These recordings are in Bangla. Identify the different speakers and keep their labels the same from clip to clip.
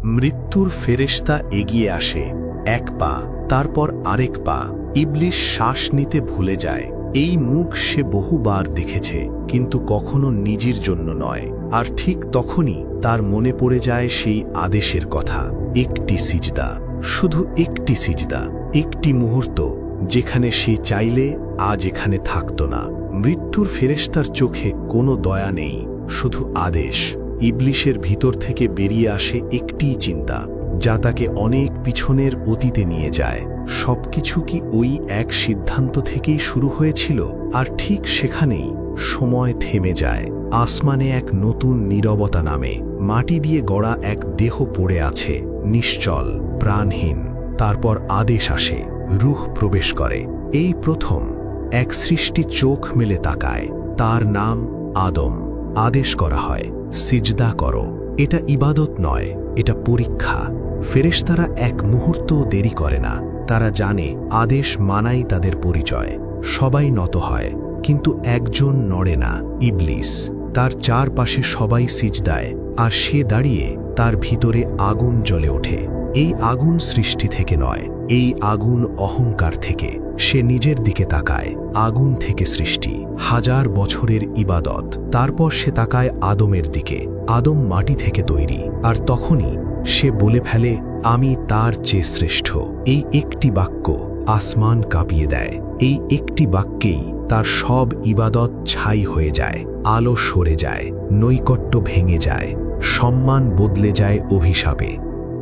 Speaker 1: মৃত্যুর ফেরেশতা এগিয়ে আসে, এক পা, তারপর আরেক পা। ইবলিশ শ্বাস নিতে ভুলে যায়। এই মুখ সে বহুবার দেখেছে, কিন্তু কখনো নিজের জন্য নয়। আর ঠিক তখনই তার মনে পড়ে যায় সেই আদেশের কথা, একটি সিজদা, শুধু একটি সিজদা, একটি মুহূর্ত যেখানে সে চাইলে আজ এখানে থাকত না। মৃত্যুর ফেরেশতার চোখে কোনো দয়া নেই, শুধু আদেশ। ইবলিশের ভিতর থেকে বেরিয়ে আসে একটিই চিন্তা, যা তাকে অনেক পিছনের অতীতে নিয়ে যায়। সবকিছু কি ওই এক সিদ্ধান্ত থেকেই শুরু হয়েছিল? আর ঠিক সেখানেই সময় থেমে যায়। আসমানে এক নতুন নীরবতা নামে। মাটি দিয়ে গড়া এক দেহ পড়ে আছে, নিশ্চল, প্রাণহীন। তারপর আদেশ আসে, রূহ প্রবেশ করে। এই প্রথম এক সৃষ্টি চোখ মেলে তাকায়। তার নাম আদম। আদেশ করা হয়, সিজদা করো। এটা ইবাদত নয়, এটা পরীক্ষা। ফেরেশতারা এক মুহূর্তও দেরি করে না। তারা জানে আদেশ মানাই তাদের পরিচয়। সবাই নত হয়, কিন্তু একজন নড়ে না, ইবলিস। তার চারপাশে সবাই সিজদায়, আর সে দাঁড়িয়ে। তার ভিতরে আগুন জ্বলে ওঠে। এই আগুন সৃষ্টি থেকে নয়, এই আগুন অহংকার থেকে। সে নিজের দিকে তাকায়, আগুন থেকে সৃষ্টি, হাজার বছরের ইবাদত। তারপর সে তাকায় আদমের দিকে। আদম মাটি থেকে তৈরি, আর তখনই সে বলে ফেলে, আমি তার চেয়ে শ্রেষ্ঠ। এই একটি বাক্য আসমান কাঁপিয়ে দেয়। এই একটি বাক্যেই তার সব ইবাদত ছাই হয়ে যায়। আলো সরে যায়, নৈকট্য ভেঙে যায়, সম্মান বদলে যায় অভিশাপে।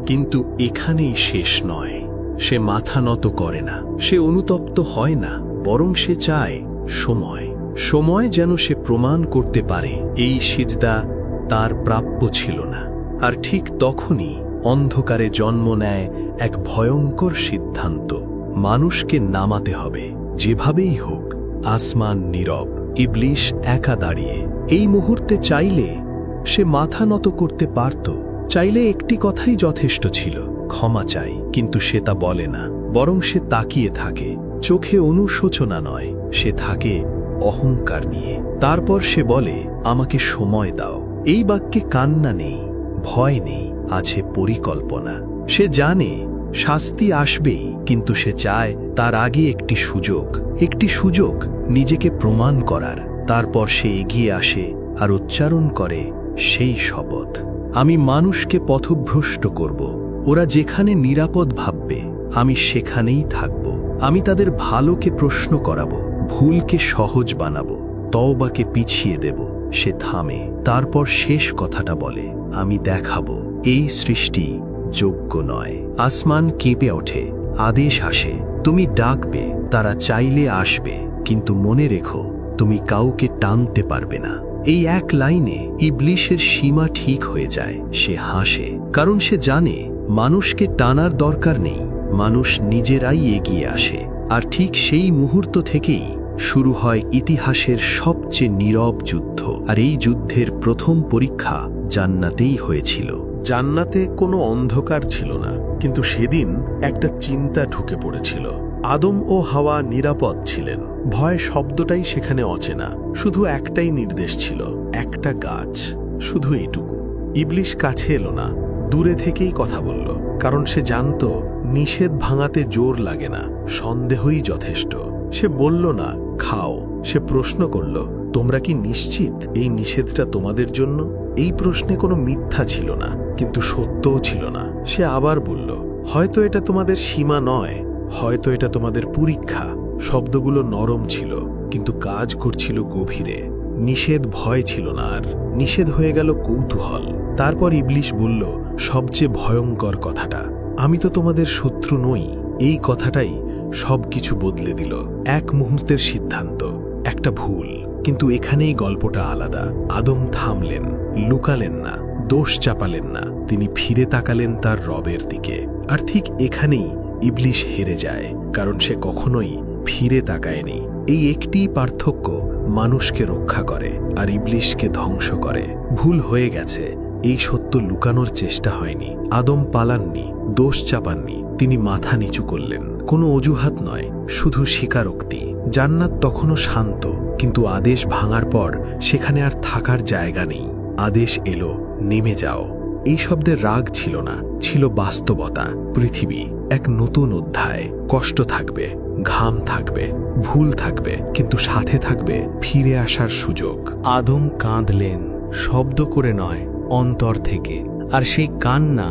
Speaker 1: কিন্তু এখানেই শেষ নয়। সে মাথা নত করে না, সে অনুতপ্ত হয় না, বরং সে চায় সময়। সময় যেন সে প্রমাণ করতে পারে এই সিজদা তার প্রাপ্য ছিল না। আর ঠিক তখনই অন্ধকারে জন্ম নেয় এক ভয়ঙ্কর সিদ্ধান্ত, মানুষকে নামাতে হবে, যেভাবেই হোক। আসমান নীরব, ইবলিশ একা দাঁড়িয়ে। এই মুহূর্তে চাইলে সে মাথা নত করতে পারত, চাইলে একটি কথাই যথেষ্ট ছিল, ক্ষমা চাই। কিন্তু সে তা বলে না, বরং সে তাকিয়ে থাকে। চোখে অনুশোচনা নয়, সে থাকে অহংকার নিয়ে। তারপর সে বলে, আমাকে সময় দাও। এই বাক্যে কান্না নেই, ভয় নেই, আছে পরিকল্পনা। সে জানে শাস্তি আসবেই, কিন্তু সে চায় তার আগে একটি সুযোগ নিজেকে প্রমাণ করার। তারপর সে এগিয়ে আসে আর উচ্চারণ করে সেই শপথ, আমি মানুষকে পথভ্রষ্ট করব। ওরা যেখানে নিরাপদ ভাববে, আমি সেখানেই থাকব। আমি তাদের ভালোকে প্রশ্ন করাবো, ভুলকে সহজ বানাবো, তওবাকে পিছিয়ে দেব। সে থামে, তারপর শেষ কথাটা বলে, আমি দেখাবো এই সৃষ্টি যোগ্য নয়। আসমান কেঁপে ওঠে, আদেশ আসে, তুমি ডাকবে, তারা চাইলে আসবে, কিন্তু মনে রেখো, তুমি কাউকে টানতে পারবে না। এই এক লাইনে ইবলিশের সীমা ঠিক হয়ে যায়। সে হাসে, কারণ সে জানে মানুষকে টানার দরকার নেই, মানুষ নিজেরাই এগিয়ে আসে। আর ঠিক সেই মুহূর্ত থেকেই শুরু হয় ইতিহাসের সবচেয়ে নীরব যুদ্ধ। আর এই যুদ্ধের প্রথম পরীক্ষা জান্নাতেই হয়েছিল।
Speaker 2: জান্নাতে কোনো অন্ধকার ছিল না, কিন্তু সেদিন একটা চিন্তা ঢুকে পড়েছিল। আদম ও হাওয়া নিরাপদ ছিলেন, ভয় শব্দটাই সেখানে অচেনা। শুধু একটাই নির্দেশ ছিল, একটা গাছ, শুধু এইটুকু। ইবলিশ কাছে এলো না, দূরে থেকেই কথা বলল, কারণ সে জানত নিষেধ ভাঙাতে জোর লাগে না, সন্দেহই যথেষ্ট। সে বলল না, খাও। সে প্রশ্ন করল, তোমরা কি নিশ্চিত এই নিষেধটা তোমাদের জন্য? এই প্রশ্নে কোনো মিথ্যা ছিল না, কিন্তু সত্যও ছিল না। সে আবার বলল, হয়তো এটা তোমাদের সীমা নয়, হয়তো এটা তোমাদের পরীক্ষা। শব্দগুলো নরম ছিল, কিন্তু কাজ করছিল গভীরে। নিষেধ ভয় ছিল না, আর নিষেধ হয়ে গেল কৌতূহল। তারপর ইবলিশ বলল সবচেয়ে ভয়ঙ্কর কথাটা, আমি তো তোমাদের শত্রু নই। এই কথাটাই সবকিছু বদলে দিল। এক মুহূর্তের সিদ্ধান্ত, একটা ভুল। কিন্তু এখানেই গল্পটা আলাদা। আদম থামলেন, লুকালেন না, দোষ চাপালেন না, তিনি ফিরে তাকালেন তার রবের দিকে। আর ঠিক এখানেই ইবলিশ হেরে যায়, কারণ সে কখনোই ফিরে তাকায়নি। এই একটি পার্থক্য মানুষকে রক্ষা করে আর ইবলিশকে ধ্বংস করে। ভুল হয়ে গেছে, এই সত্য লুকানোর চেষ্টা হয়নি। আদম পালাননি, দোষ চাপাননি, তিনি মাথা নিচু করলেন। কোনো অজুহাত নয়, শুধু স্বীকারোক্তি। জান্নাত তখনও শান্ত, কিন্তু আদেশ ভাঙার পর সেখানে আর থাকার জায়গা নেই। আদেশ এলো, নেমে যাও। এই শব্দের রাগ ছিল না, ছিল বাস্তবতা। পৃথিবী এক নতুন অধ্যায়। কষ্ট থাকবে, ঘাম থাকবে, ভুল থাকবে, কিন্তু সাথে থাকবে ফিরে আসার সুযোগ।
Speaker 1: আদম কাঁদলেন, শব্দ করে নয়, অন্তর থেকে। আর সেই কান্না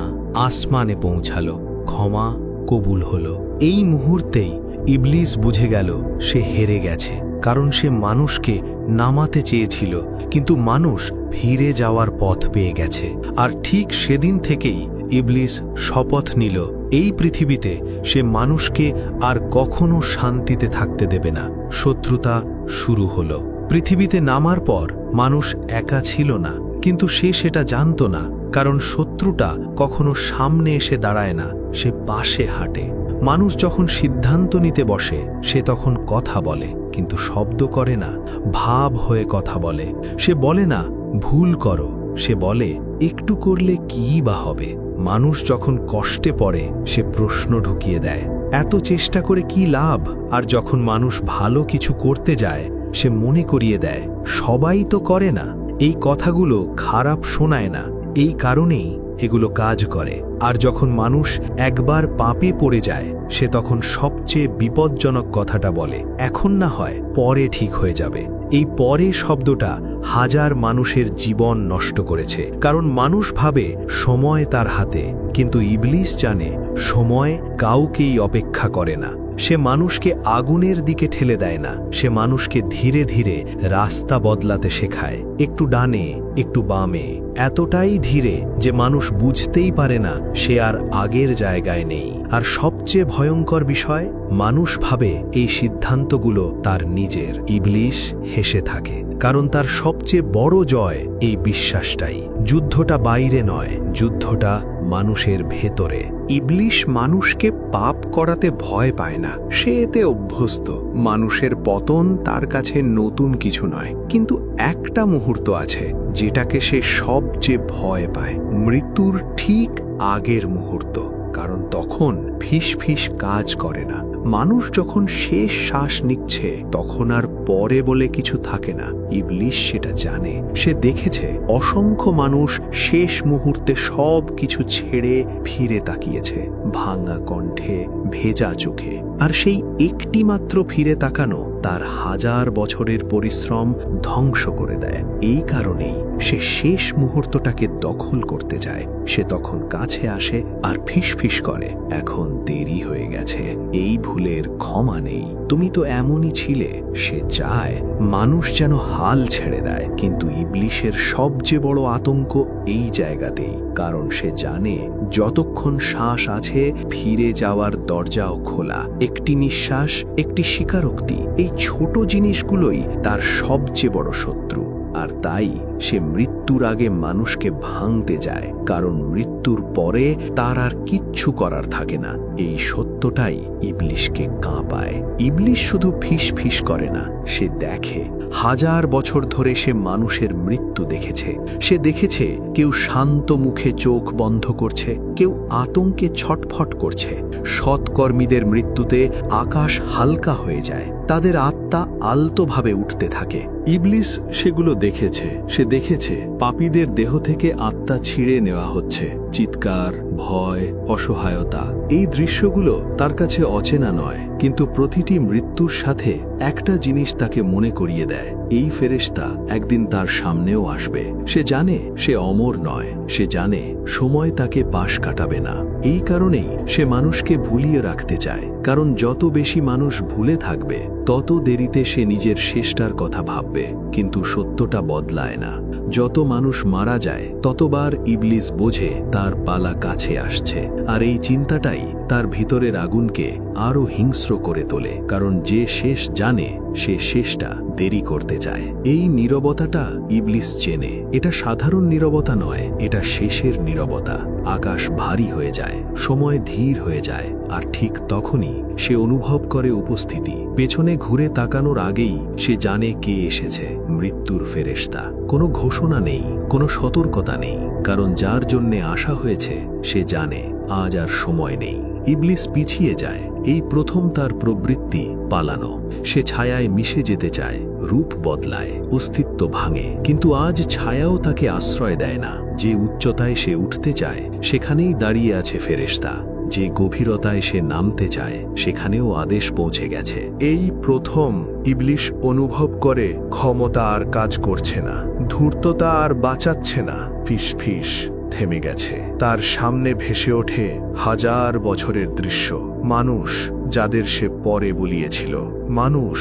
Speaker 1: আসমানে পৌঁছালো, ক্ষমা কবুল হলো। এই মুহূর্তেই ইবলিস বুঝে গেল সে হেরে গেছে, কারণ সে মানুষকে নামাতে চেয়েছিল, কিন্তু মানুষ ফিরে যাওয়ার পথ পেয়ে গেছে। আর ঠিক সেদিন থেকেই ইবলিস শপথ নিল, এই পৃথিবীতে সে মানুষকে আর কখনো শান্তিতে থাকতে দেবে না। শত্রুতা শুরু হলো। পৃথিবীতে নামার পর মানুষ একা ছিল না, কিন্তু সে সেটা জানত না, কারণ শত্রুটা কখনো সামনে এসে দাঁড়ায় না, সে পাশে হাঁটে। মানুষ যখন সিদ্ধান্ত নিতে বসে সে তখন কথা বলে, কিন্তু শব্দ করে না, ভাব হয়ে কথা বলে। সে বলে না ভুল করো, সে বলে একটু করলে কী বা হবে। মানুষ যখন কষ্টে পড়ে সে প্রশ্ন ঢুকিয়ে দেয়, এত চেষ্টা করে কি লাভ? আর যখন মানুষ ভালো কিছু করতে যায় সে মনে করিয়ে দেয় সবাই তো করে না। এই কথাগুলো খারাপ শোনায় না, এই কারণেই এগুলো কাজ করে। আর যখন মানুষ একবার পাপে পড়ে যায় সে তখন সবচেয়ে বিপজ্জনক কথাটা বলে, এখন না হয় পরে ঠিক হয়ে যাবে। এই পরে শব্দটা হাজার মানুষের জীবন নষ্ট করেছে, কারণ মানুষ ভাবে সময় তার হাতে, কিন্তু ইবলিস জানে সময় কাউকেই অপেক্ষা করে না। সে মানুষকে আগুনের দিকে ঠেলে দেয় না, সে মানুষকে ধীরে ধীরে রাস্তা বদলাতে শেখায়, একটু ডানে একটু বামে, এতটাই ধীরে যে মানুষ বুঝতেই পারে না সে আর আগের জায়গায় নেই। আর সবচেয়ে ভয়ঙ্কর বিষয়, মানুষ ভাবে এই সিদ্ধান্তগুলো তার নিজের। ইবলিস হেসে থাকে, কারণ তার সবচেয়ে বড় জয় এই বিশ্বাসটাই। যুদ্ধটা বাইরে নয়, যুদ্ধটা মানুষের ভেতরে।
Speaker 2: ইবলিস মানুষকে পাপ করাতে ভয় পায় না, সে এতে অভ্যস্ত। মানুষের পতন তার কাছে নতুন কিছু নয়, কিন্তু একটা মুহূর্ত আছে যেটাকে সে সবচেয়ে ভয় পায়, মৃত্যুর ঠিক আগের মুহূর্ত। কারণ তখন ফিস ফিস কাজ করে না। মানুষ যখন শেষ শ্বাস নিচ্ছে তখন আর পরে বলে কিছু থাকে না। ইবলিস সেটা জানে, সে দেখেছে অসংখ্য মানুষ শেষ মুহূর্তে সব কিছু ছেড়ে ফিরে তাকিয়েছে, ভাঙা কণ্ঠে, ভেজা চোখে। আর সেই একটি মাত্র ফিরে তাকানো তার হাজার বছরের পরিশ্রম ধ্বংস করে দেয়। এই কারণেই সে শেষ মুহূর্তটাকে দখল করতে যায়। সে তখন কাছে আসে আর ফিসফিস করে, এখন দেরি হয়ে গেছে, এই ভুলের ক্ষমা নেই, তুমি তো এমনই ছিলে। সে চায় মানুষ যেন হাল ছেড়ে দেয়, কিন্তু ইবলিসের সবচেয়ে বড় আতঙ্ক এই জায়গাতেই, কারণ সে জানে যতক্ষণ শ্বাস আছে ফিরে যাওয়ার দরজাও খোলা। একটি নিঃশ্বাস, একটি স্বীকারোক্তি, এই ছোট জিনিসগুলোই তার সবচেয়ে বড় শত্রু। আর তাই সে মৃত্যুর আগে মানুষকে ভাঙতে যায়, কারণ মৃত্যুর পরে তার আর কিচ্ছু করার থাকে না। এই সত্যটাই ইবলিসকে কাঁপায়। ইবলিস শুধু ফিস ফিস করে না, সে দেখে। হাজার বছর ধরে সে মানুষের মৃত্যু দেখেছে। সে দেখেছে কেউ শান্ত মুখে চোখ বন্ধ করছে, কেউ আতঙ্কে ছটফট করছে। সৎকর্মীদের মৃত্যুতে আকাশ হালকা হয়ে যায়, তাদের আত্মা আলতোভাবে উঠতে থাকে। ইবলিস সেগুলো দেখেছে। সে দেখেছে পাপীদের দেহ থেকে আত্মা ছিঁড়ে নেওয়া হচ্ছে, চিৎকার, ভয়, অসহায়তা। এই দৃশ্যগুলো তার কাছে অচেনা নয়, কিন্তু প্রতিটি মৃত্যুর সাথে একটা জিনিস তাকে মনে করিয়ে দেয়, এই ফেরেশতা একদিন তার সামনেও আসবে। সে জানে সে অমর নয়, সে জানে সময় তাকে পাশ কাটাবে না। এই কারণেই সে মানুষকে ভুলিয়ে রাখতে চায়, কারণ যত বেশি মানুষ ভুলে থাকবে তত দেরিতে সে নিজের শেষটার কথা ভাববে। কিন্তু সত্যটা বদলায় না। যত মানুষ মারা যায় ততবার ইবলিস বোঝে তার পালা কাছে আসছে, আর এই চিন্তাটাই তার ভিতরের আগুনকে আরো হিংস্র করে তোলে, কারণ যে শেষ জানে সে শেষটা দেরি করতে চায়। এই নীরবতাটা ইবলিস চেনে। এটা সাধারণ নীরবতা নয়, এটা শেষের নীরবতা। আকাশ ভারী হয়ে যায়, সময় ধীর হয়ে যায়, আর ঠিক তখনই সে অনুভব করে উপস্থিতি। পেছনে ঘুরে তাকানোর আগেই সে জানে কে এসেছে, মৃত্যুর ফেরেশতা। কোনো ঘোষণা নেই, কোনো সতর্কতা নেই, কারণ যার জন্যে আসা হয়েছে সে জানে আজ আর সময় নেই। ইবলিস পিছিয়ে যায়। এই প্রথম তার প্রবৃত্তি পালানো। সে ছায়ায় মিশে যেতে চায়, রূপ বদলায়, অস্তিত্ব ভাঙে, কিন্তু আজ ছায়াও তাকে আশ্রয় দেয় না।
Speaker 1: যে উচ্চতায় সে উঠতে চায় সেখানেই দাঁড়িয়ে আছে ফেরেশতা, যে গভীরতায় সে নামতে চায় সেখানেও আদেশ পৌঁছে গেছে।
Speaker 2: এই প্রথম ইবলিশ অনুভব করে ক্ষমতা আর কাজ করছে না, ধূর্ততা আর বাঁচাচ্ছে না। ফিস ফিস থেমে গেছে। তার সামনে ভেসে ওঠে হাজার বছরের দৃশ্য। মানুষ যাদের সে পরে বলিয়েছিল, মানুষ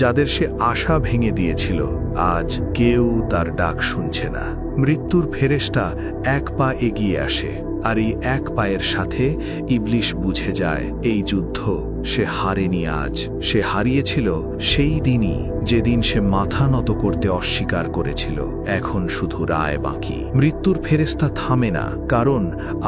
Speaker 2: যাদের সে আশা ভেঙে দিয়েছিল, আজ কেউ তার ডাক শুনছে না। মৃত্যুর ফেরেশতা এক পা এগিয়ে আসে, আর এই এক পায়ের সাথে ইবলিশ বুঝে যায় এই যুদ্ধ সে হারেনি আজ, সে হারিয়েছিল সেই দিনই যেদিন সে মাথা নত করতে অস্বীকার করেছিল। এখন শুধু রায় বাকি। মৃত্যুর ফেরেশতা থামে না, কারণ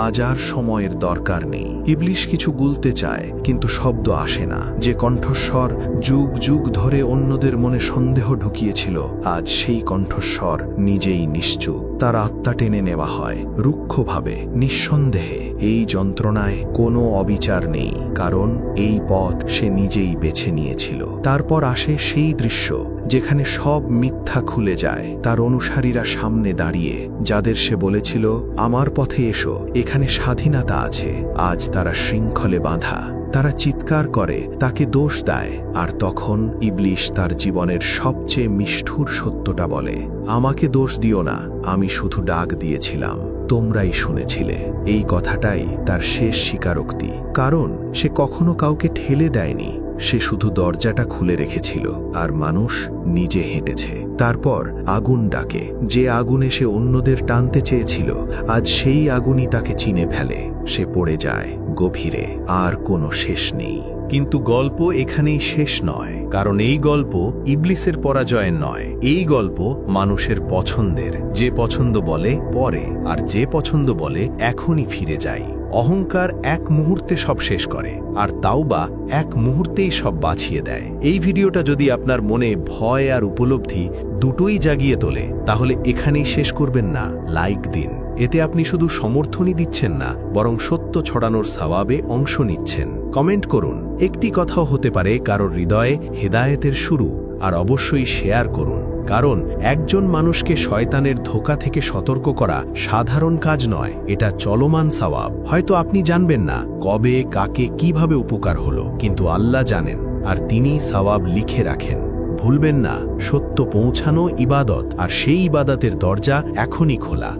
Speaker 2: আজ আর সময়ের দরকার নেই। ইবলিশ কিছু বলতে চায়, কিন্তু শব্দ আসে না। যে কণ্ঠস্বর যুগ যুগ ধরে অন্যদের মনে সন্দেহ ঢুকিয়েছিল, আজ সেই কণ্ঠস্বর নিজেই নিশ্চুপ। তার আত্মা টেনে নেওয়া হয় রুক্ষভাবে, নিঃসন্দেহে। এই যন্ত্রণায় কোনো অবিচার নেই, কারণ এই পথ সে নিজেই বেছে নিয়েছিল। তারপর আসে সেই দৃশ্য যেখানে সব মিথ্যা খুলে যায়। তার অনুসারীরা সামনে দাঁড়িয়ে, যাদের সে বলেছিল আমার পথে এসো, এখানে স্বাধীনতা আছে, আজ তারা শৃঙ্খলে বাঁধা। তারা চিৎকার করে, তাকে দোষ দেয়, আর তখন ইবলিশ তার জীবনের সবচেয়ে নিষ্ঠুর সত্যটা বলে, আমাকে দোষ দিও না, আমি শুধু ডাক দিয়েছিলাম, তোমরাই শুনেছিলে। এই কথাটাই তার শেষ স্বীকারোক্তি, কারণ সে কখনো কাউকে ঠেলে দেয়নি, সে শুধু দরজাটা খুলে রেখেছিল, আর মানুষ নিজে হেঁটেছে। তারপর আগুন ডাকে, যে আগুনে সে অন্যদের টানতে চেয়েছিল, আজ সেই আগুনই তাকে চিনে ফেলে। সে পড়ে যায় গভীরে, আর কোনো শেষ নেই।
Speaker 3: কিন্তু গল্প এখানেই শেষ নয়, কারণ এই গল্প ইবলিসের পরাজয়ের নয়, এই গল্প মানুষের পছন্দের। যে পছন্দ বলে পরে, আর যে পছন্দ বলে এখনই ফিরে যাই। অহংকার এক মুহূর্তে সব শেষ করে, আর তাওবা এক মুহূর্তেই সব বাঁচিয়ে দেয়। এই ভিডিওটা যদি আপনার মনে ভয় আর উপলব্ধি দুটোই জাগিয়ে তোলে, তাহলে এখানেই শেষ করবেন না, লাইক দিন। এতে আপনি শুধু সমর্থনই দিচ্ছেন না, বরং সত্য ছড়ানোর সওয়াবে অংশ নিচ্ছেন। কমেন্ট করুন, একটি কথাও হতে পারে কারোর হৃদয়ে হেদায়েতের শুরু। আর অবশ্যই শেয়ার করুন, কারণ একজন মানুষকে শয়তানের ধোঁকা থেকে সতর্ক করা সাধারণ কাজ নয়, এটা চলমান সওয়াব। হয়তো আপনি জানবেন না কবে কাকে কিভাবে উপকার হলো, কিন্তু আল্লাহ জানেন, আর তিনি সওয়াব লিখে রাখেন। ভুলবেন না, সত্য পৌঁছানো ইবাদত, আর সেই ইবাদতের দরজা এখনই খোলা।